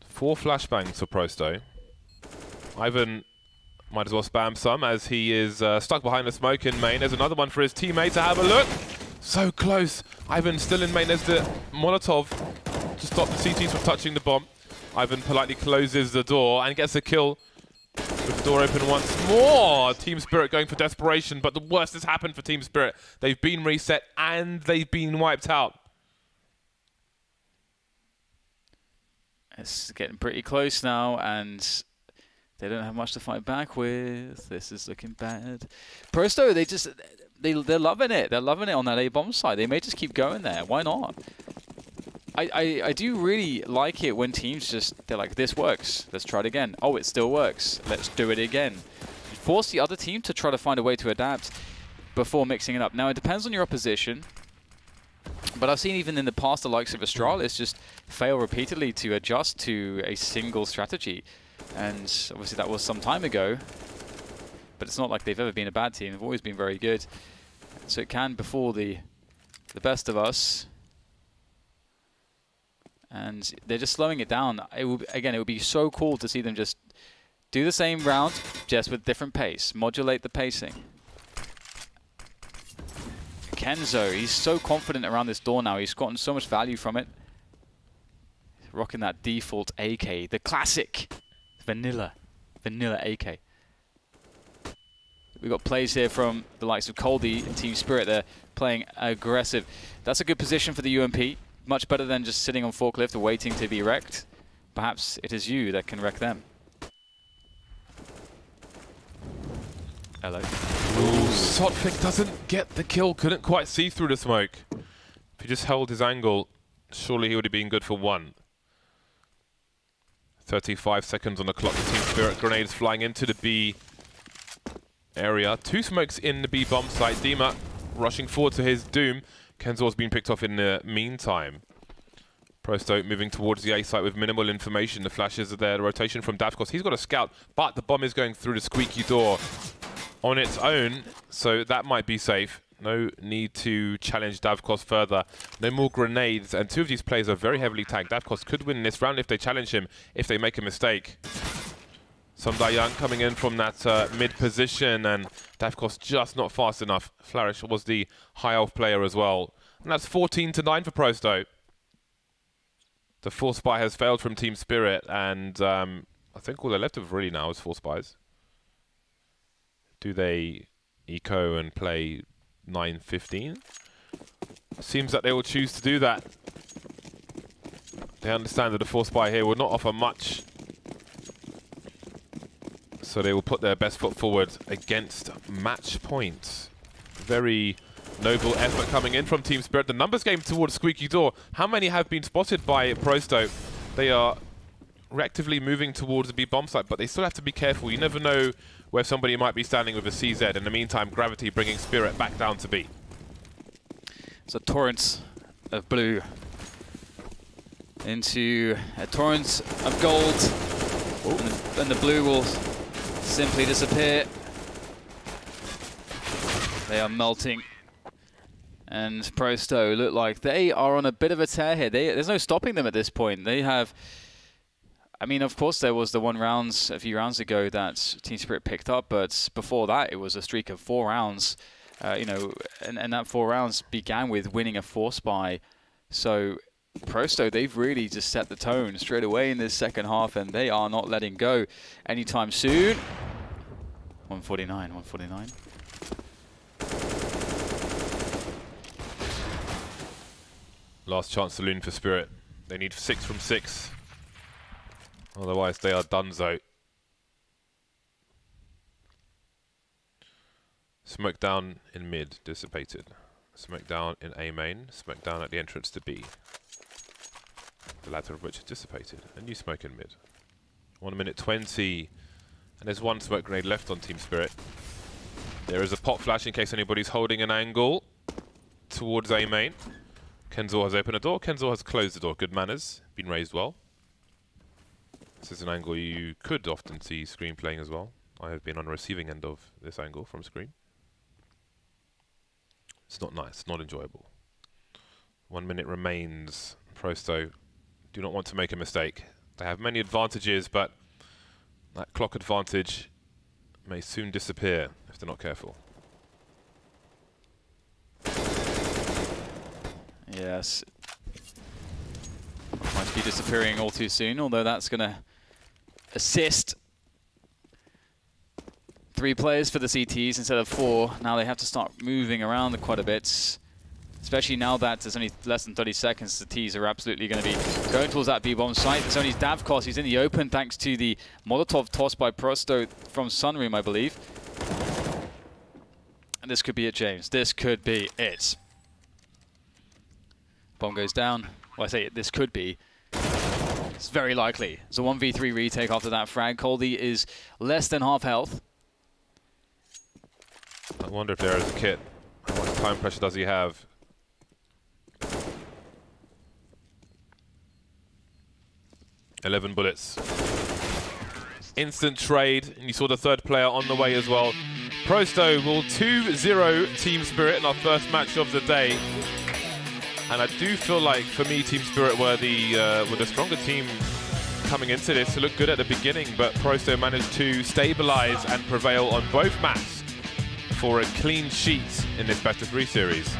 4 flashbangs for Prosto. Ivan might as well spam some as he is stuck behind the smoke in main. There's another one for his teammate to have a look. So close. Ivan still in main. There's the Molotov to stop the CTs from touching the bomb. Ivan politely closes the door and gets a kill with the door open once more. Team Spirit going for desperation, but the worst has happened for Team Spirit. They've been reset and they've been wiped out. It's getting pretty close now, and they don't have much to fight back with. This is looking bad. Prosto, they're loving it. They're loving it on that A-bomb side. They may just keep going there. Why not? I do really like it when teams they're like, this works. Let's try it again. Oh, it still works. Let's do it again. Force the other team to try to find a way to adapt before mixing it up. Now, it depends on your opposition. But I've seen even in the past the likes of Astralis just fail repeatedly to adjust to a single strategy. And obviously that was some time ago. But it's not like they've ever been a bad team. They've always been very good. So it can befall the best of us. And they're just slowing it down. Again, it would be so cool to see them just do the same round, just with different pace. Modulate the pacing. Kenzo, he's so confident around this door now. He's gotten so much value from it. He's rocking that default AK, the classic vanilla AK. We've got plays here from the likes of Coldy and Team Spirit. They're playing aggressive. That's a good position for the UMP. Much better than just sitting on forklift waiting to be wrecked. Perhaps it is you that can wreck them. Hello. Ooh, Sotfik doesn't get the kill. Couldn't quite see through the smoke. If he just held his angle, surely he would have been good for 1. 35 seconds on the clock. Team Spirit grenades flying into the B area. 2 smokes in the B bomb site. Dima rushing forward to his doom. Kenzor's been picked off in the meantime. Prosto moving towards the A site with minimal information. The flashes are there. The rotation from Davkos. He's got a scout, but the bomb is going through the squeaky door on its own, so that might be safe. No need to challenge Davkos further. No more grenades, and 2 of these players are very heavily tagged. Davkos could win this round if they challenge him, if they make a mistake. Somdayan coming in from that mid position, and Davkos just not fast enough. Flourish was the high elf player as well. And that's 14-9 for Prosto. The 4 spy has failed from Team Spirit, and I think all they're left of really now is 4 spies. Do they eco and play 9-15? Seems that they will choose to do that. They understand that the 4 spy here will not offer much. So they will put their best foot forward against match point. Very noble effort coming in from Team Spirit. The numbers game towards Squeaky Door. How many have been spotted by Prosto? They are reactively moving towards the B bomb site, but they still have to be careful. You never know where somebody might be standing with a CZ. In the meantime, Gravity bringing Spirit back down to B. So torrents of blue into a torrent of gold, and the blue will simply disappear. They are melting, and Prosto look like they are on a bit of a tear here. There's no stopping them at this point. They have, I mean, of course there was the a few rounds ago that Team Spirit picked up, but before that it was a streak of 4 rounds. You know, and that 4 rounds began with winning a 4 spy. So Prosto, they've really just set the tone straight away in this second half, and they are not letting go anytime soon. 149, 149. Last chance saloon for Spirit. They need 6 from 6. Otherwise they are donezo. Smoke down in mid, dissipated. Smoke down in A main, smoke down at the entrance to B. The latter of which is dissipated. A new smoke in mid. 1 minute 20, and there's 1 smoke grenade left on Team Spirit. There is a pop flash in case anybody's holding an angle towards A main. Kenzo has opened a door, Kenzo has closed the door. Good manners, been raised well. This is an angle you could often see Screen playing as well. I have been on the receiving end of this angle from screen. It's not nice, not enjoyable. 1 minute remains. Prosto do not want to make a mistake. They have many advantages, but that clock advantage may soon disappear if they're not careful. Yes. Might be disappearing all too soon, although that's going to assist. 3 players for the CTs instead of 4. Now they have to start moving around quite a bit, especially now that there's only less than 30 seconds. The Ts are absolutely going to be going towards that B-bomb site. There's only Davkos. He's in the open thanks to the Molotov toss by Prosto from Sunroom, I believe. And this could be it, James. This could be it. Bomb goes down. Well, I say this could be. It's very likely. It's a 1v3 retake after that frag. Coldy is less than half health. I wonder if there is a kit. How much time pressure does he have? $11 bullets. Instant trade, and you saw the third player on the way as well. Prosto will 2-0 Team Spirit in our first match of the day. And I do feel like, for me, Team Spirit were the stronger team coming into this. It looked good at the beginning, but Prosto managed to stabilize and prevail on both maps for a clean sheet in this best of 3 series.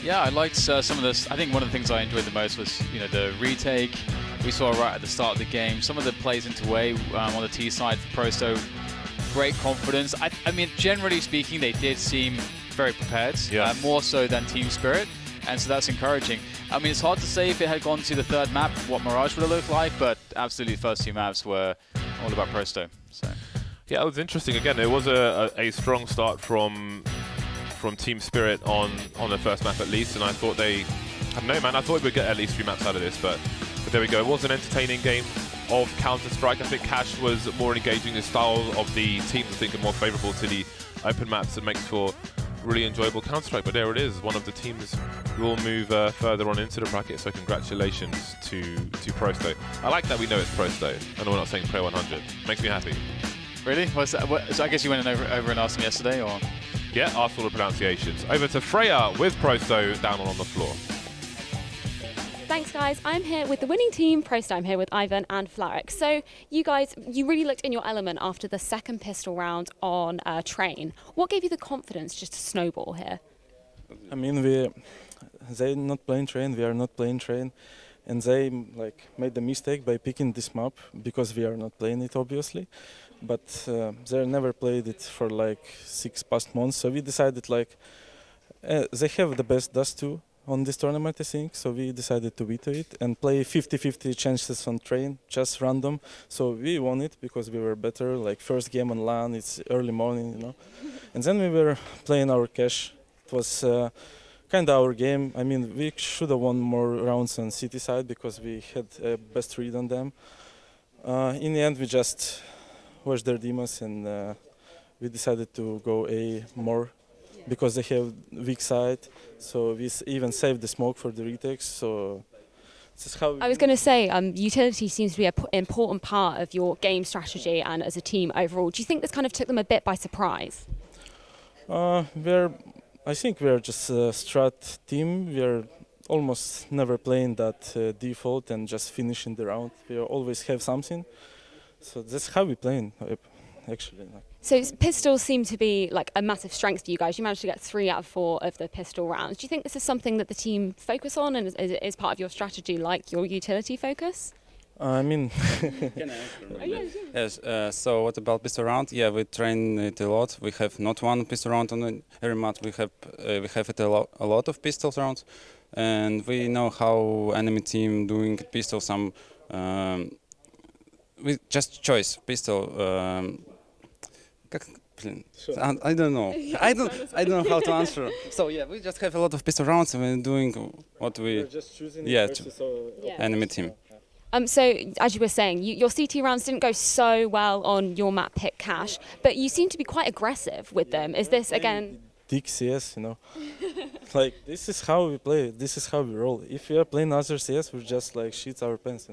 Yeah, I liked some of this. I think one of the things I enjoyed the most was, the retake we saw right at the start of the game. Some of the plays into A on the T side for Prosto, great confidence. I mean, generally speaking, they did seem very prepared, yes. More so than Team Spirit, and so that's encouraging. I mean, it's hard to say if it had gone to the third map what Mirage would have looked like, but absolutely the first 2 maps were all about Prosto. So. Yeah, it was interesting. Again, it was a strong start from Team Spirit on the first map at least, and I thought I don't know, man, I thought we would get at least 3 maps out of this, but there we go. It was an entertaining game of Counter-Strike. I think Cash was more engaging. The style of the teams, I think, are more favourable to the open maps and makes for really enjoyable Counter-Strike. But there it is. One of the teams will move further on into the bracket, so congratulations to Prosto. I like that we know it's Prosto, and we're not saying Pro100. Makes me happy. Really? So I guess you went over and asked them yesterday, or? Yeah, asked all the pronunciations. Over to Freya with Prosto down on the floor. Thanks, guys. I'm here with the winning team, Prosto. I'm here with Ivan and Flarek. So you guys, you really looked in your element after the second pistol round on Train. What gave you the confidence just to snowball here? I mean, they're not playing Train, we are not playing Train. And they made the mistake by picking this map because we are not playing it, obviously. But they never played it for 6 past months. So we decided they have the best dust too on this tournament, I think. So we decided to veto it and play 50-50 chances on Train, just random. So we won it because we were better. First game on LAN, it's early morning, And then we were playing our cash. It was kind of our game. I mean, we should have won more rounds on City side because we had a best read on them. In the end, we just watched their demos and we decided to go A more because they have weak side. So we even saved the smoke for the retakes. So this is how. I was going to say, utility seems to be an important part of your game strategy and as a team overall. Do you think this kind of took them a bit by surprise? I think we're just a strat team. We're almost never playing that default and just finishing the round. We always have something. So that's how we playing, actually. So pistols seem to be a massive strength to you guys. You managed to get 3 out of 4 of the pistol rounds. Do you think this is something that the team focus on and is part of your strategy, like your utility focus? I mean... Can I answer? Yes, so what about pistol round? Yeah, we train it a lot. We have not one pistol round on every match. We have it a lot of pistol rounds. And we know how enemy team doing pistol some... we just choice pistol. I don't know. I don't know how to answer. So yeah, we just have a lot of pistol rounds and we're doing what we. We're just choosing enemy team. So as you were saying, your CT rounds didn't go so well on your map pick Cash, but you seem to be quite aggressive with them. Is this again? Dick CS, this is how we play. This is how we roll. If we are playing other CS, we just shit our pants,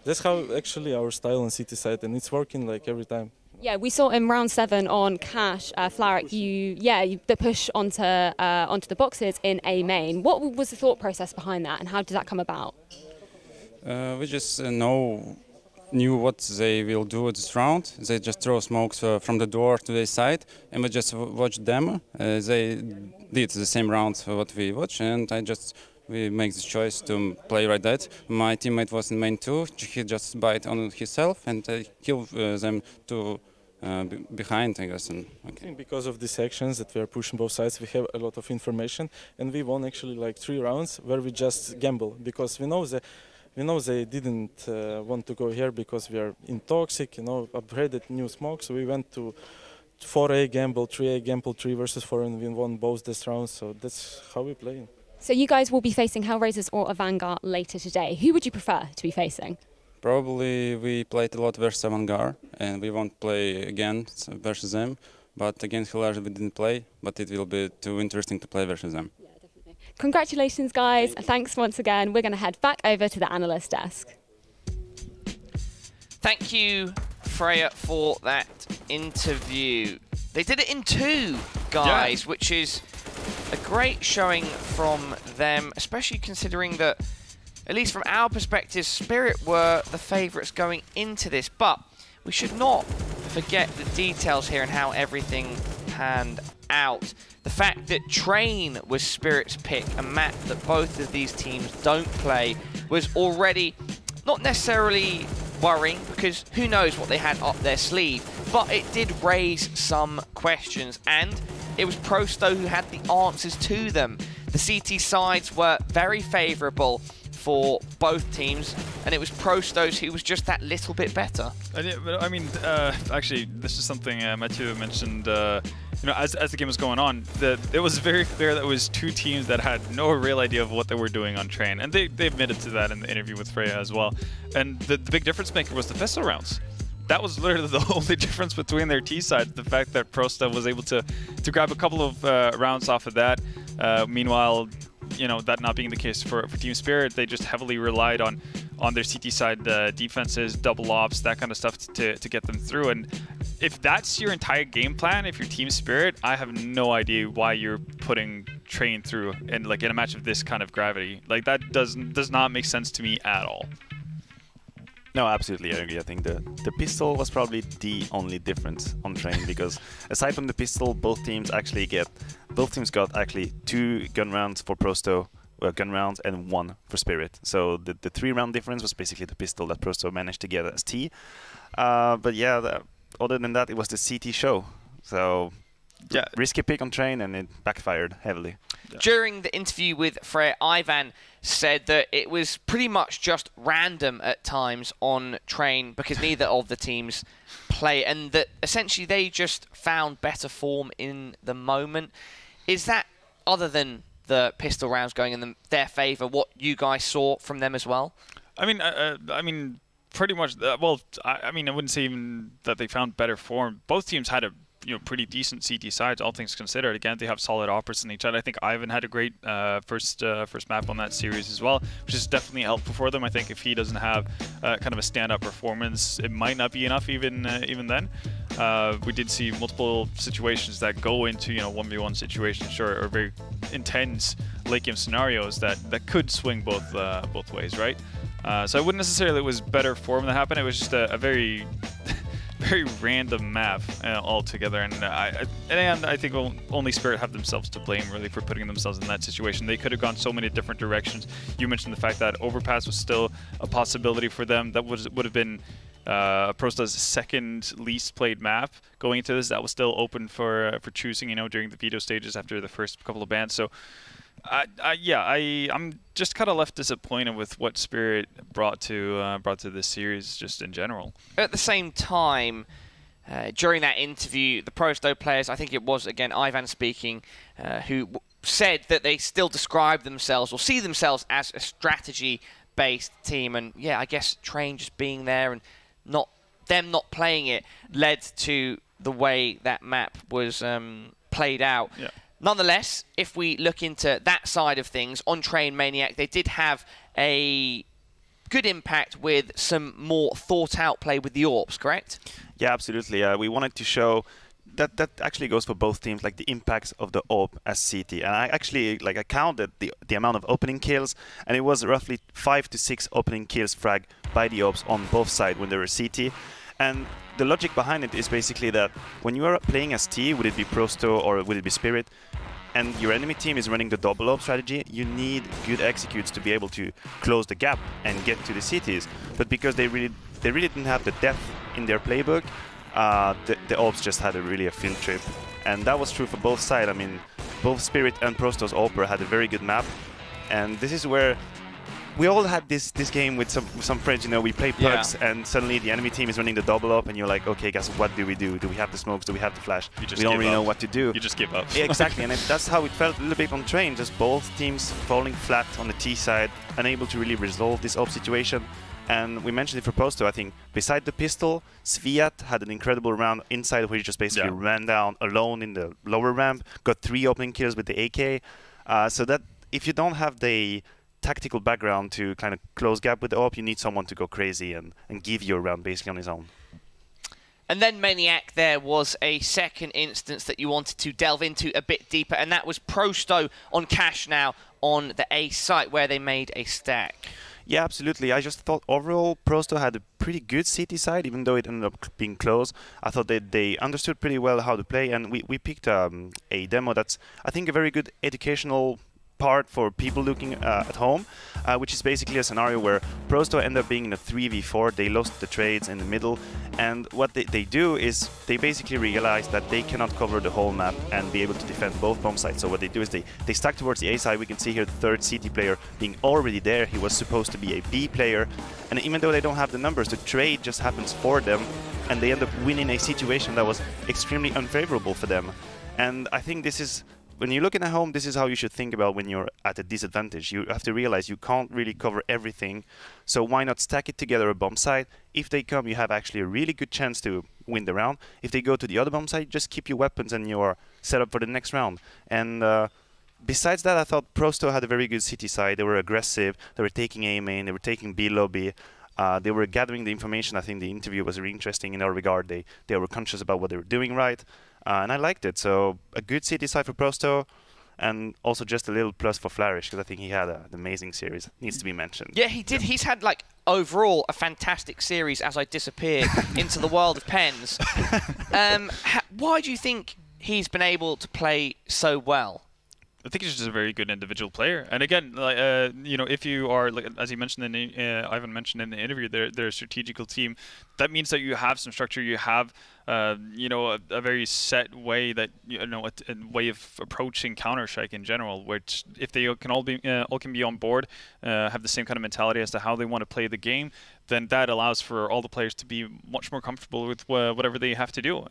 That's how actually our style on CT side, and it's working every time. Yeah, we saw in round 7 on Cash, Flaric, the push onto the boxes in A main. What was the thought process behind that, and how did that come about? We just knew what they will do at this round. They just throw smokes from the door to the side, and we just watched them. They did the same round what we watched, and we make the choice to play like that. My teammate was in main 2. He just bite on himself and killed them to behind, I guess. And, okay. I think because of these actions that we are pushing both sides, we have a lot of information, and we won actually like 3 rounds where we just gamble, because we know they didn't want to go here because we are in toxic, upgraded new smoke. So we went to 4A gamble, 3A gamble, 3 versus 4, and we won both this rounds. So that's how we play. So you guys will be facing Hellraisers or a Vanguard later today. Who would you prefer to be facing? Probably we played a lot versus Vanguard, and we won't play again versus them. But against Hellraisers we didn't play, but it will be too interesting to play versus them. Yeah, definitely. Congratulations, guys. Thanks once again. We're going to head back over to the analyst desk. Thank you, Freya, for that interview. They did it in 2, guys, yeah, which is a great showing from them, especially considering that, at least from our perspective, Spirit were the favourites going into this. But we should not forget the details here and how everything panned out. The fact that Train was Spirit's pick, a map that both of these teams don't play, was already not necessarily worrying, because who knows what they had up their sleeve, but it did raise some questions, and it was Prosto who had the answers to them. The CT sides were very favourable for both teams, and it was Prosto's who was just that little bit better. I mean, actually, this is something Mathieu mentioned. As the game was going on, it was very clear that it was 2 teams that had no real idea of what they were doing on Train, and they admitted to that in the interview with Freya as well. And the big difference maker was the pistol rounds. That was literally the only difference between their T sides. The fact that Prosta was able to grab a couple of rounds off of that. Meanwhile, that not being the case for Team Spirit, they just heavily relied on their CT side defenses, double ops, that kind of stuff to get them through. And if that's your entire game plan, if you're Team Spirit, I have no idea why you're putting Train through in a match of this kind of gravity. Like, that does not make sense to me at all. No, absolutely, I agree. I think the pistol was probably the only difference on Train, because aside from the pistol, both teams got actually 2 gun rounds for Prosto, gun rounds, and 1 for Spirit. So the 3-round difference was basically the pistol that Prosto managed to get as T. But yeah, other than that, it was the CT show. So yeah, risky pick on Train, and it backfired heavily. Yeah. During the interview with Freya, Ivan said that it was pretty much just random at times on Train because neither of the teams play, and that essentially they just found better form in the moment. Is that, other than the pistol rounds going in their favour, what you guys saw from them as well? I mean, pretty much. Well, I wouldn't say even that they found better form. Both teams had a pretty decent CT sides, all things considered. Again, they have solid operas in each other. I think Ivan had a great first map on that series as well, which is definitely helpful for them. I think if he doesn't have kind of a stand-up performance, it might not be enough even then. We did see multiple situations that go into 1v1 situations or very intense late game scenarios that could swing both ways, right? So I wouldn't necessarily it was better form that happened. It was just a very very random map altogether, and I think only Spirit have themselves to blame really for putting themselves in that situation. They could have gone so many different directions. You mentioned the fact that Overpass was still a possibility for them. That would have been Prosta's second least played map going into this. That was still open for choosing, during the veto stages after the first couple of bans. So I'm just kind of left disappointed with what Spirit brought to this series just in general. At the same time, during that interview, the Prosto players, I think it was again Ivan speaking, who said that they still describe themselves or see themselves as a strategy-based team, and yeah, I guess Train just being there and not playing it led to the way that map was played out. Yeah. Nonetheless, if we look into that side of things, on Train Maniac, they did have a good impact with some more thought-out play with the AWPs, correct? Yeah, absolutely. We wanted to show that actually goes for both teams, like the impacts of the AWP as CT. And I actually I counted the amount of opening kills, and it was roughly 5 to 6 opening kills frag by the AWPs on both sides when they were CT. And the logic behind it is basically that when you are playing as T, would it be Prosto or would it be Spirit, and your enemy team is running the double AWP strategy, you need good executes to be able to close the gap and get to the CTs. But because they really didn't have the depth in their playbook, the AWPs just had a field trip. And that was true for both sides. I mean, both Spirit and Prosto's AWPer had a very good map. And this is where we all had this game with some friends, you know, we play pucks and suddenly the enemy team is running the double up and you're like, okay guys, what do we do? Do we have the smokes? Do we have the flash? We don't really know what to do. You just give up. Yeah, exactly, and that's how it felt a little bit on Train, just both teams falling flat on the T side, unable to really resolve this AWP situation. And we mentioned it for Prosto, I think, beside the pistol, Sviat had an incredible round inside where he just basically ran down alone in the lower ramp, got 3 opening kills with the AK. So that if you don't have the tactical background to kind of close gap with the AWP, you need someone to go crazy and give you a round basically on his own. And then Maniac, there was a second instance that you wanted to delve into a bit deeper, and that was Prosto on Cash now on the A site where they made a stack. Yeah, absolutely. I just thought overall Prosto had a pretty good CT side, even though it ended up being close. I thought that they understood pretty well how to play, and we picked a demo that's, I think, a very good educational part for people looking at home, which is basically a scenario where Prosto ended up being in a 3v4. They lost the trades in the middle, and what they do is they basically realize that they cannot cover the whole map and be able to defend both bomb sites. So what they do is they stack towards the A side. We can see here the third CT player being already there. He was supposed to be a B player, and even though they don't have the numbers, the trade just happens for them, and they end up winning a situation that was extremely unfavorable for them. And I think this is, when you're looking at home, this is how you should think about when you're at a disadvantage. You have to realize you can't really cover everything, so why not stack it together a bomb site? If they come, you have actually a really good chance to win the round. If they go to the other bomb site, just keep your weapons and you're set up for the next round. And besides that, I thought Prosto had a very good CT side. They were aggressive, they were taking A main, they were taking B lobby. They were gathering the information. I think the interview was really interesting in that regard. They were conscious about what they were doing right. And I liked it. So a good CT side for Prosto, and also just a little plus for Flourish, because I think he had an amazing series. Needs to be mentioned. Yeah, he did. He's had, like, overall a fantastic series as I disappear into the world of pens. Why do you think he's been able to play so well? I think he's just a very good individual player. And again, you know, if you are, like, as you mentioned in the, Ivan mentioned in the interview, they're a strategical team. That means that you have some structure. You have, you know, a very set way that, you know, a way of approaching Counter-Strike in general, which if they can all can be on board, have the same kind of mentality as to how they want to play the game, then that allows for all the players to be much more comfortable with whatever they have to do.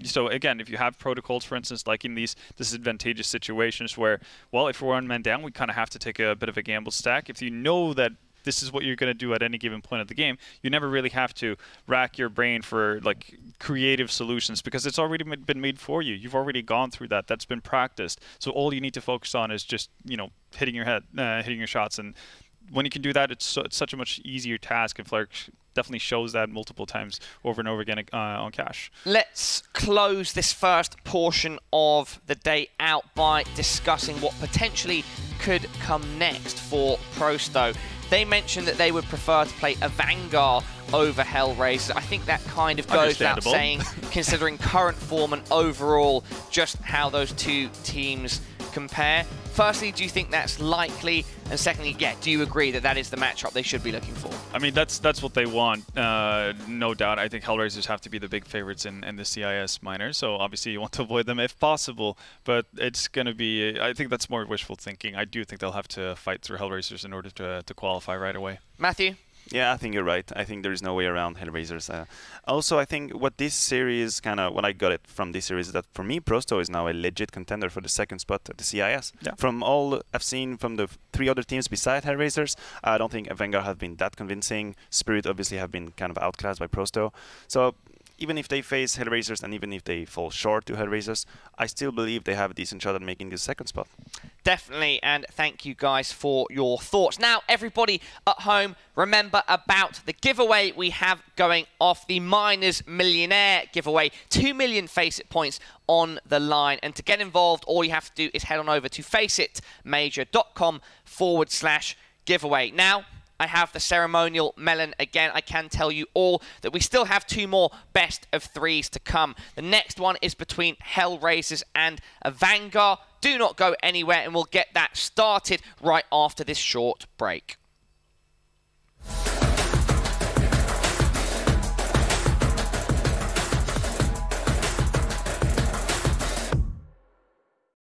So again, if you have protocols, for instance, like in these disadvantageous situations where, well, if we're one man down, we kind of have to take a bit of a gamble stack. If you know that this is what you're going to do at any given point of the game, you never really have to rack your brain for, like, creative solutions, because it's already been made for you. You've already gone through that. That's been practiced. So all you need to focus on is just, you know, hitting your head, hitting your shots. And when you can do that, it's such a much easier task, and Flark definitely shows that multiple times over and over again on Cash. Let's close this first portion of the day out by discussing what potentially could come next for Prosto. They mentioned that they would prefer to play a Vanguard over Hellraiser. I think that kind of goes without saying, considering current form and overall just how those two teams compare. Firstly, do you think that's likely? And secondly, yeah, do you agree that that is the matchup they should be looking for? I mean, that's what they want, no doubt. I think Hellraisers have to be the big favorites in the CIS minors, so obviously you want to avoid them if possible, but it's going to be, I think that's more wishful thinking. I do think they'll have to fight through Hellraisers in order to qualify right away. Matthew? Yeah, I think you're right. I think there is no way around Hellraisers. Also, I think what this series, what I got it from this series, is that for me, Prosto is now a legit contender for the second spot at the CIS. Yeah. From all I've seen from the 3 other teams beside Hellraisers, I don't think Vanguard have been that convincing. Spirit obviously have been kind of outclassed by Prosto. So even if they face Hellraisers and even if they fall short to Hellraisers, I still believe they have a decent shot at making this second spot. Definitely, and thank you guys for your thoughts. Now, everybody at home, remember about the giveaway we have going off, the Miners Millionaire giveaway. 2 million FACEIT points on the line. And to get involved, all you have to do is head on over to faceitmajor.com/giveaway. Now, I have the ceremonial melon again. I can tell you all that we still have 2 more best of 3s to come. The next one is between Hellraisers and Vanguard. Do not go anywhere, and we'll get that started right after this short break.